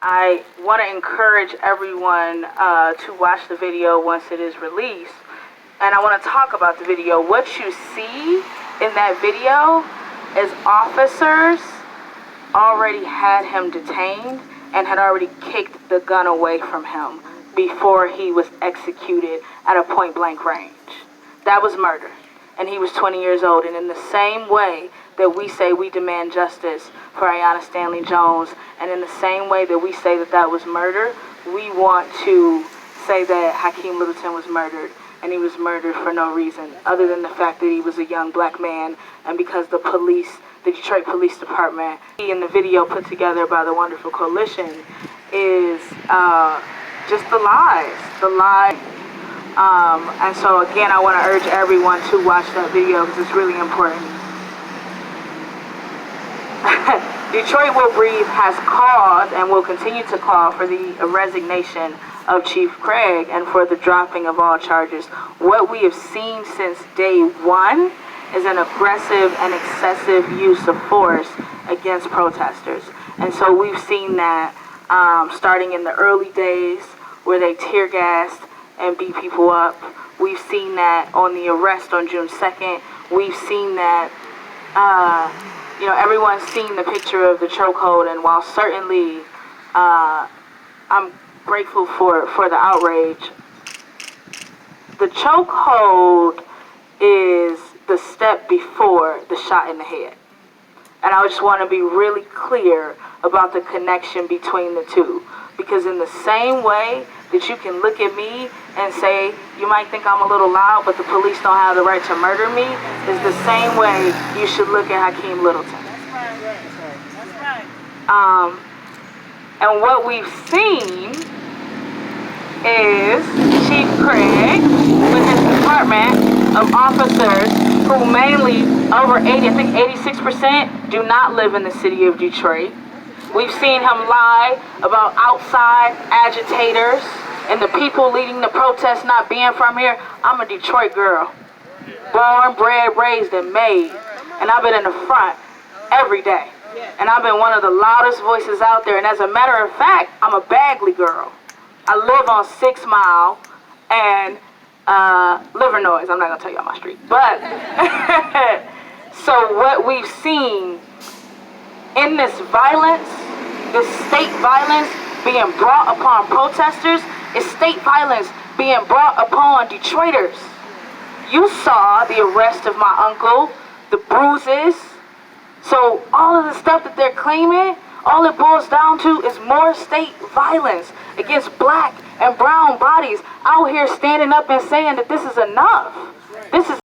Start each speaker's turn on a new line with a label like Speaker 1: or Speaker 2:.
Speaker 1: I want to encourage everyone to watch the video once it is released. And I want to talk about the video. What you see in that video is officers already had him detained and had already kicked the gun away from him before he was executed at a point-blank range. That was murder. And he was 20 years old. And in the same way that we say we demand justice for Aiyana Stanley Jones, and in the same way that we say that that was murder, we want to say that Hakim Littleton was murdered. And he was murdered for no reason other than the fact that he was a young black man, and because the police, the Detroit Police Department, in the video put together by the Wonderful Coalition, is just the lies. And so again, I want to urge everyone to watch that video because it's really important. Detroit Will Breathe has called and will continue to call for the resignation of Chief Craig and for the dropping of all charges. What we have seen since day one is an aggressive and excessive use of force against protesters. And so we've seen that starting in the early days where they tear gassed and beat people up. We've seen that on the arrest on June 2nd. We've seen that, everyone's seen the picture of the chokehold, and while certainly I'm grateful for the outrage, the chokehold is the step before the shot in the head. And I just want to be really clear about the connection between the two. Because in the same way that you can look at me and say, you might think I'm a little loud, but the police don't have the right to murder me, is the same way you should look at Hakim Littleton.
Speaker 2: That's right.
Speaker 1: And what we've seen is Chief Craig with his department of officers who mainly, over 86% do not live in the city of Detroit. We've seen him lie about outside agitators and the people leading the protests not being from here. I'm a Detroit girl, born, bred, raised, and made, and I've been in the front every day. And I've been one of the loudest voices out there, and as a matter of fact, I'm a Bagley girl. I live on 6 Mile and Livernois. I'm not going to tell you on my street. But, so what we've seen in this violence, this state violence being brought upon protesters, is state violence being brought upon Detroiters. You saw the arrest of my uncle, the bruises. So all of the stuff that they're claiming, all it boils down to is more state violence against black and brown bodies out here standing up and saying that this is enough. This is